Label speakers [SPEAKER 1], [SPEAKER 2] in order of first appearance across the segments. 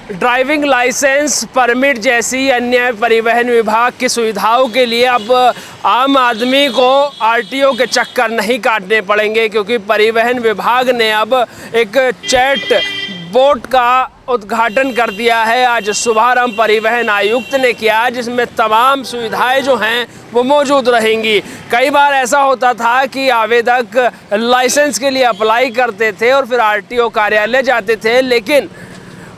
[SPEAKER 1] Driving licence, permit जैसी अन्य परिवहन विभाग की सुविधाओं के लिए अब आम आदमी को आरटीओ के चक्कर नहीं काटने पड़ेंगे, क्योंकि परिवहन विभाग ने अब एक चैट बोट का उद्घाटन कर दिया है। आज शुभारंभ परिवहन आयुक्त ने किया, जिसमें तमाम सुविधाएं जो हैं वो मौजूद रहेंगी। कई बार ऐसा होता था कि आवेदक लाइसेंस के लिए अप्लाई करते थे और फिर आरटीओ कार्यालय जाते थे, लेकिन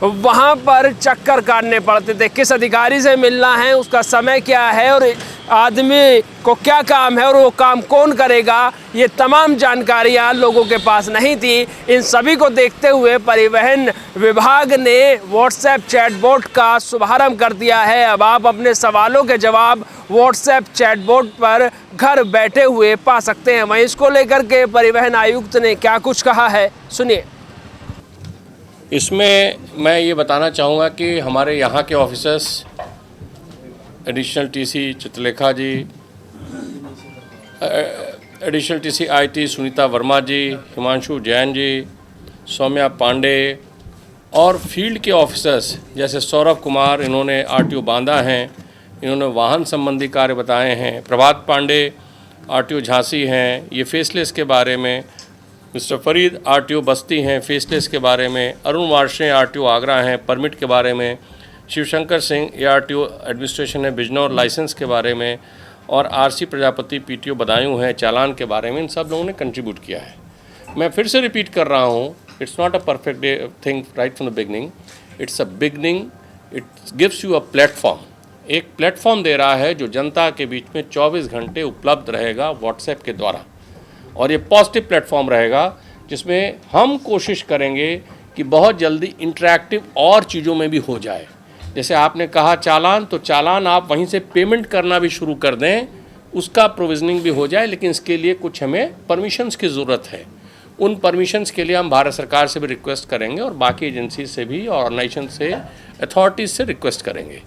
[SPEAKER 1] वहाँ पर चक्कर काटने पड़ते थे। किस अधिकारी से मिलना है, उसका समय क्या है और आदमी को क्या काम है और वो काम कौन करेगा, ये तमाम जानकारियाँ लोगों के पास नहीं थी। इन सभी को देखते हुए परिवहन विभाग ने व्हाट्सएप चैटबॉट का शुभारंभ कर दिया है। अब आप अपने सवालों के जवाब व्हाट्सएप चैटबॉट पर घर बैठे हुए पा सकते हैं। वहीं इसको लेकर के परिवहन आयुक्त ने क्या कुछ कहा है, सुनिए।
[SPEAKER 2] इसमें मैं ये बताना चाहूँगा कि हमारे यहाँ के officers additional TC Chitralekha ji, additional TC IT Sunita Verma ji, Himanshu Jain ji, Saumya Pandey और फील्ड के ऑफिसर्स जैसे सौरभ कुमार, इन्होंने आरटीओ बांदा हैं, इन्होंने वाहन संबंधी कार्य बताए हैं। प्रभात पांडे आरटीओ झांसी हैं, ये फेसलेस के बारे में। मिस्टर फरीद आरटीओ बस्ती हैं, फेसलेस के बारे में। अरुण वार्षे आरटीओ आगरा हैं, परमिट के बारे में। शिवशंकर सिंह आरटीओ एडमिनिस्ट्रेशन है, बिजनौर लाइसेंस के बारे में। और आरसी प्रजापति पीटीओ बदायूं हैं, चालान के बारे में। इन सब लोगों ने कंट्रीब्यूट किया है। मैं फिर से रिपीट कर रहा हूँ, it's not a perfect thing right from the beginning, it's a beginning, it gives you a platform. एक प्लेटफॉर्म दे रहा है जो जनता के बीच में 24 घंटे उपलब्ध रहेगा व्हाट्सएप के द्वारा, और ये पॉजिटिव प्लेटफॉर्म रहेगा जिसमें हम कोशिश करेंगे कि बहुत जल्दी इंटरैक्टिव और चीज़ों में भी हो जाए। जैसे आपने कहा चालान, तो चालान आप वहीं से पेमेंट करना भी शुरू कर दें, उसका प्रोविजनिंग भी हो जाए, लेकिन इसके लिए कुछ हमें परमिशंस की ज़रूरत है। उन परमिशंस के लिए हम भारत सरकार से भी रिक्वेस्ट करेंगे और बाकी एजेंसी से भी, ऑर्गेनाइजेशन से, अथॉरिटीज़ से रिक्वेस्ट करेंगे।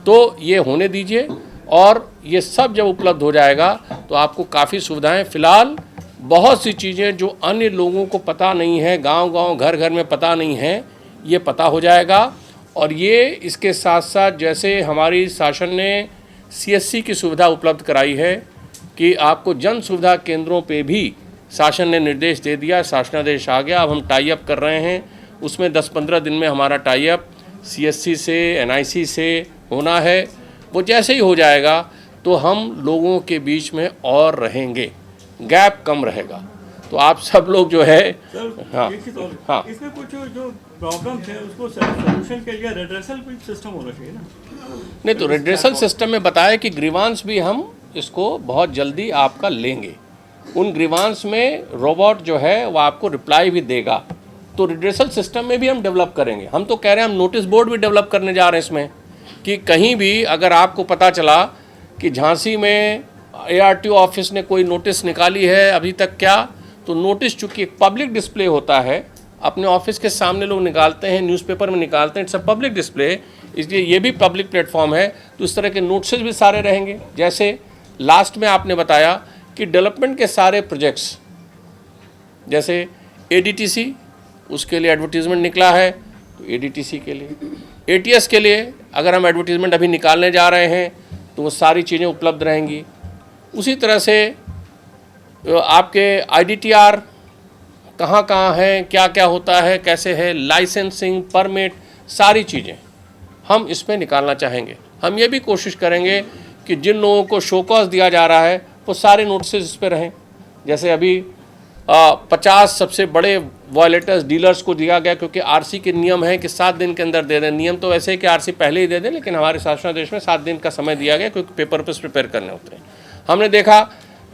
[SPEAKER 2] तो ये होने दीजिए, और ये सब जब उपलब्ध हो जाएगा तो आपको काफ़ी सुविधाएँ, फ़िलहाल बहुत सी चीज़ें जो अन्य लोगों को पता नहीं है, गांव-गांव घर-घर में पता नहीं है, ये पता हो जाएगा। और ये इसके साथ साथ जैसे हमारी शासन ने सीएससी की सुविधा उपलब्ध कराई है कि आपको जन सुविधा केंद्रों पे भी शासन ने निर्देश दे दिया, शासनादेश आ गया। अब हम टाई अप कर रहे हैं, उसमें 10-15 दिन में हमारा टाई अप सीएससी से, एनआईसी से होना है। वो जैसे ही हो जाएगा तो हम लोगों के बीच में और रहेंगे, गैप कम रहेगा। तो आप सब लोग जो है हाँ
[SPEAKER 3] इसमें कुछ जो प्रॉब्लम है उसको सॉल्यूशन के लिए रेड्रेसल सिस्टम होना चाहिए ना।
[SPEAKER 2] नहीं, तो रेड्रेसल सिस्टम में बताया कि ग्रीवांस भी हम इसको बहुत जल्दी आपका लेंगे। उन ग्रीवांस में रोबोट जो है वो आपको रिप्लाई भी देगा, तो रेड्रेसल सिस्टम में भी हम डेवलप करेंगे। हम तो कह रहे हैं हम नोटिस बोर्ड भी डेवलप करने जा रहे हैं इसमें, कि कहीं भी अगर आपको पता चला कि झांसी में एआरटीओ ऑफिस ने कोई नोटिस निकाली है अभी तक क्या, तो नोटिस चूँकि एक पब्लिक डिस्प्ले होता है, अपने ऑफिस के सामने लोग निकालते हैं, न्यूज़पेपर में निकालते हैं, इट्स अ पब्लिक डिस्प्ले, इसलिए ये भी पब्लिक प्लेटफॉर्म है। तो इस तरह के नोटिस भी सारे रहेंगे। जैसे लास्ट में आपने बताया कि डेवलपमेंट के सारे प्रोजेक्ट्स, जैसे एडीटीसी, उसके लिए एडवर्टीज़मेंट निकला है, तो एडीटीसी के लिए, एटीएस के लिए अगर हम एडवर्टीज़मेंट अभी निकालने जा रहे हैं तो वो सारी चीज़ें उपलब्ध रहेंगी। उसी तरह से आपके आईडीटीआर कहाँ कहाँ हैं, क्या क्या होता है, कैसे है, लाइसेंसिंग, परमिट, सारी चीज़ें हम इसमें निकालना चाहेंगे। हम ये भी कोशिश करेंगे कि जिन लोगों को शो कॉज दिया जा रहा है वो सारे नोटिस इस पर रहें। जैसे अभी 50 सबसे बड़े वायलेटर्स डीलर्स को दिया गया, क्योंकि आरसी के नियम है कि 7 दिन के अंदर दे दें। नियम तो वैसे है कि आरसी पहले ही दे दें, लेकिन हमारे शासनादेश में 7 दिन का समय दिया गया, क्योंकि पेपर पर प्रिपेयर करने होते हैं। हमने देखा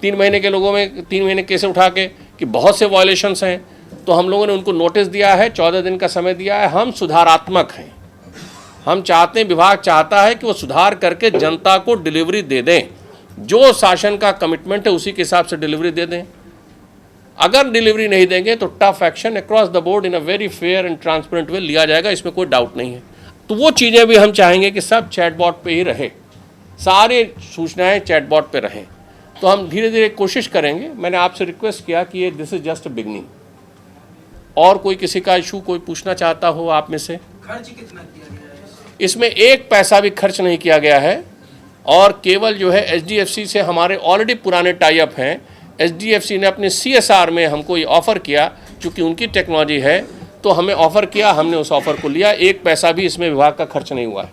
[SPEAKER 2] 3 महीने के लोगों में 3 महीने केस उठा के कि बहुत से वायलेशंस हैं, तो हम लोगों ने उनको नोटिस दिया है, 14 दिन का समय दिया है। हम सुधारात्मक हैं, हम चाहते हैं, विभाग चाहता है कि वो सुधार करके जनता को डिलीवरी दे दें, जो शासन का कमिटमेंट है उसी के हिसाब से डिलीवरी दे दें। अगर डिलीवरी नहीं देंगे तो tough action across the board in a very fair and transparent way लिया जाएगा, इसमें कोई डाउट नहीं है। तो वो चीज़ें भी हम चाहेंगे कि सब चैटबॉट पे ही रहे, सारे सूचनाएं चैटबॉट पे रहें। तो हम धीरे धीरे कोशिश करेंगे। मैंने आपसे रिक्वेस्ट किया कि ये this is just a beginning. और कोई किसी का इशू कोई पूछना चाहता हो आप में से?
[SPEAKER 4] खर्च कितना किया गया है?
[SPEAKER 2] इसमें एक पैसा भी खर्च नहीं किया गया है और केवल जो है HDFC से हमारे ऑलरेडी पुराने टाई अप हैं। HDFC ने अपने CSR में हमको ये ऑफ़र किया, चूँकि उनकी टेक्नोलॉजी है तो हमें ऑफ़र किया, हमने उस ऑफ़र को लिया। एक पैसा भी इसमें विभाग का खर्च नहीं हुआ है।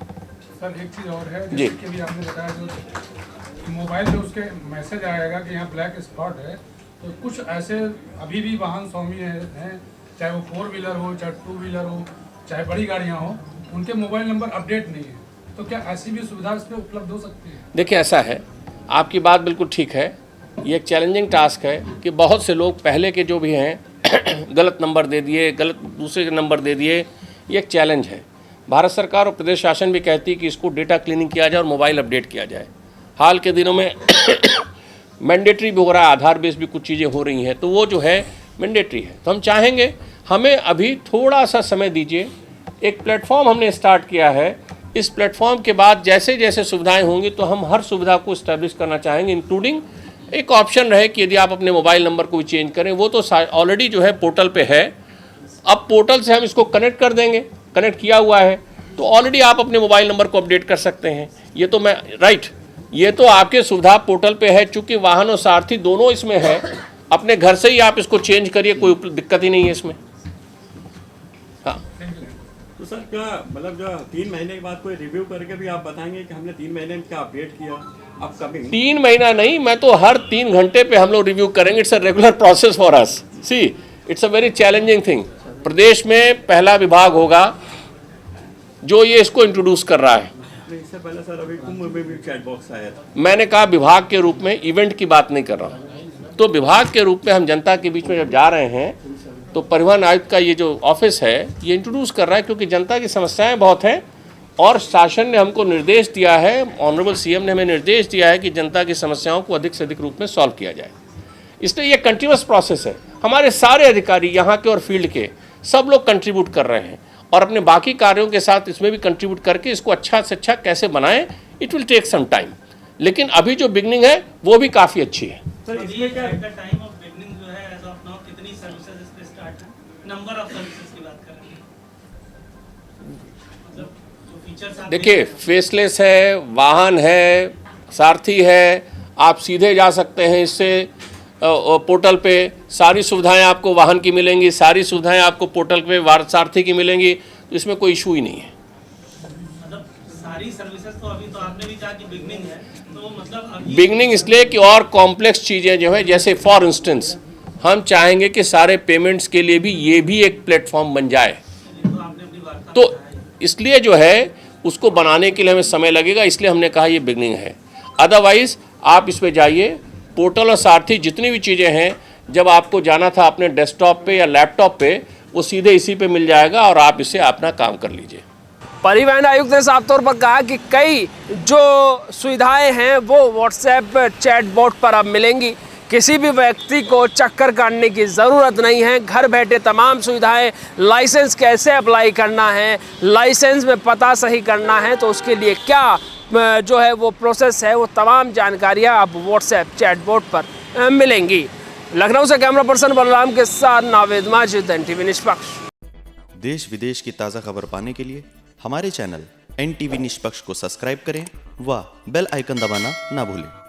[SPEAKER 5] सर एक चीज़ और है,
[SPEAKER 2] जी।
[SPEAKER 5] जैसे कि अभी आपने बताया जो मोबाइल जो उसके मैसेज आएगा कि यहाँ ब्लैक स्पॉट है, तो कुछ ऐसे अभी भी वाहन स्वामी हैं, चाहे वो 4 व्हीलर हो, चाहे 2 व्हीलर हो, चाहे बड़ी गाड़ियाँ हो, उनके मोबाइल नंबर अपडेट नहीं है, तो क्या ऐसी भी सुविधा इस पर उपलब्ध हो सकती है?
[SPEAKER 2] देखिए ऐसा है, आपकी बात बिल्कुल ठीक है। ये एक चैलेंजिंग टास्क है कि बहुत से लोग पहले के जो भी हैं गलत नंबर दे दिए, गलत दूसरे के नंबर दे दिए। ये एक चैलेंज है। भारत सरकार और प्रदेश शासन भी कहती है कि इसको डेटा क्लीनिंग किया जाए और मोबाइल अपडेट किया जाए। हाल के दिनों में मैंडेटरी भी हो रहा है, आधार बेस भी कुछ चीज़ें हो रही हैं, तो वो जो है मैंडेटरी है। तो हम चाहेंगे, हमें अभी थोड़ा सा समय दीजिए। एक प्लेटफॉर्म हमने स्टार्ट किया है, इस प्लेटफॉर्म के बाद जैसे जैसे सुविधाएं होंगी तो हम हर सुविधा को इस्टेब्लिश करना चाहेंगे, इंक्लूडिंग एक ऑप्शन रहे कि यदि आप अपने मोबाइल नंबर को भी चेंज करें। वो तो ऑलरेडी जो है पोर्टल पे है, अब पोर्टल से हम इसको कनेक्ट कर देंगे, कनेक्ट किया हुआ है तो ऑलरेडी आप अपने मोबाइल नंबर को अपडेट कर सकते हैं। ये तो मैं ये तो आपके सुविधा पोर्टल पे है, चूँकि वाहन और सारथी दोनों इसमें है, अपने घर से ही आप इसको चेंज करिए, कोई दिक्कत ही नहीं है इसमें। हाँ,
[SPEAKER 3] तो सर क्या मतलब जो 3 महीने के बाद कोई रिव्यू करके भी आप बताएंगे कि हमने 3 महीने में क्या अपडेट किया अपकमिंग?
[SPEAKER 2] 3 महीना नहीं, मैं तो हर 3 घंटे पे हम लोग रिव्यू करेंगे। It's a regular process for us. See it's a very challenging thing. प्रदेश में पहला विभाग होगा जो ये इसको इंट्रोड्यूस कर रहा है।
[SPEAKER 3] इससे पहले सर अभी कुंभ में भी चैट बॉक्स आया था।
[SPEAKER 2] मैंने कहा विभाग के रूप में, इवेंट की बात नहीं कर रहा हूँ। तो विभाग के रूप में हम जनता के बीच में जब जा रहे हैं तो परिवहन आयुक्त का ये जो ऑफिस है ये इंट्रोड्यूस कर रहा है, क्योंकि जनता की समस्याएं बहुत हैं और शासन ने हमको निर्देश दिया है, ऑनरेबल CM ने हमें निर्देश दिया है कि जनता की समस्याओं को अधिक से अधिक रूप में सॉल्व किया जाए। इसलिए ये कंटिन्यूस प्रोसेस है। हमारे सारे अधिकारी यहाँ के और फील्ड के सब लोग कंट्रीब्यूट कर रहे हैं और अपने बाकी कार्यों के साथ इसमें भी कंट्रीब्यूट करके इसको अच्छा से अच्छा कैसे बनाएं। It will take some time, लेकिन अभी जो बिगनिंग है वो भी काफ़ी अच्छी है।
[SPEAKER 3] सर इसमें क्या
[SPEAKER 4] टाइम ऑफ बिगनिंग जो है एज ऑफ नाउ कितनी सर्विसेज इस पे स्टार्ट है? नंबर ऑफ सर्विसेज की बात कर रहे हैं, मतलब जो फीचर्स आप
[SPEAKER 2] देखिए, फेसलेस है, वाहन है, सारथी है, आप सीधे जा सकते हैं इससे पोर्टल पे। सारी सुविधाएं आपको वाहन की मिलेंगी, सारी सुविधाएं आपको पोर्टल पे सारथी की मिलेंगी, तो इसमें कोई इशू ही नहीं है।
[SPEAKER 4] मतलब सारी सर्विसेज तो अभी तो आपने भी कहा कि बिगनिंग है, तो मतलब अभी
[SPEAKER 2] बिगनिंग इसलिए कि और कॉम्प्लेक्स चीज़ें जो है, जैसे फॉर इंस्टेंस हम चाहेंगे कि सारे पेमेंट्स के लिए भी ये भी एक प्लेटफॉर्म बन जाए,
[SPEAKER 4] तो आपने अपनी वार्ता
[SPEAKER 2] तो इसलिए जो है उसको बनाने के लिए हमें समय लगेगा, इसलिए हमने कहा ये बिगनिंग है। अदरवाइज़ आप इस पर जाइए, पोर्टल और सारथी जितनी भी चीज़ें हैं, जब आपको जाना था अपने डेस्कटॉप पे या लैपटॉप पे, वो सीधे इसी पे मिल जाएगा और आप इससे अपना काम कर लीजिए।
[SPEAKER 1] परिवहन आयुक्त ने साफ तौर पर कहा कि कई जो सुविधाएं हैं वो व्हाट्सएप चैटबॉट पर अब मिलेंगी। किसी भी व्यक्ति को चक्कर काटने की ज़रूरत नहीं है। घर बैठे तमाम सुविधाएं, लाइसेंस कैसे अप्लाई करना है, लाइसेंस में पता सही करना है, तो उसके लिए क्या जो है वो प्रोसेस है, वो तमाम जानकारियां अब व्हाट्सएप चैटबॉट पर मिलेंगी। लखनऊ से कैमरा पर्सन बलराम के साथ नावेद माजिद, NTV निष्पक्ष।
[SPEAKER 6] देश विदेश की ताज़ा खबर पाने के लिए हमारे चैनल NTV निष्पक्ष को सब्सक्राइब करें व बेल आइकन दबाना ना भूलें।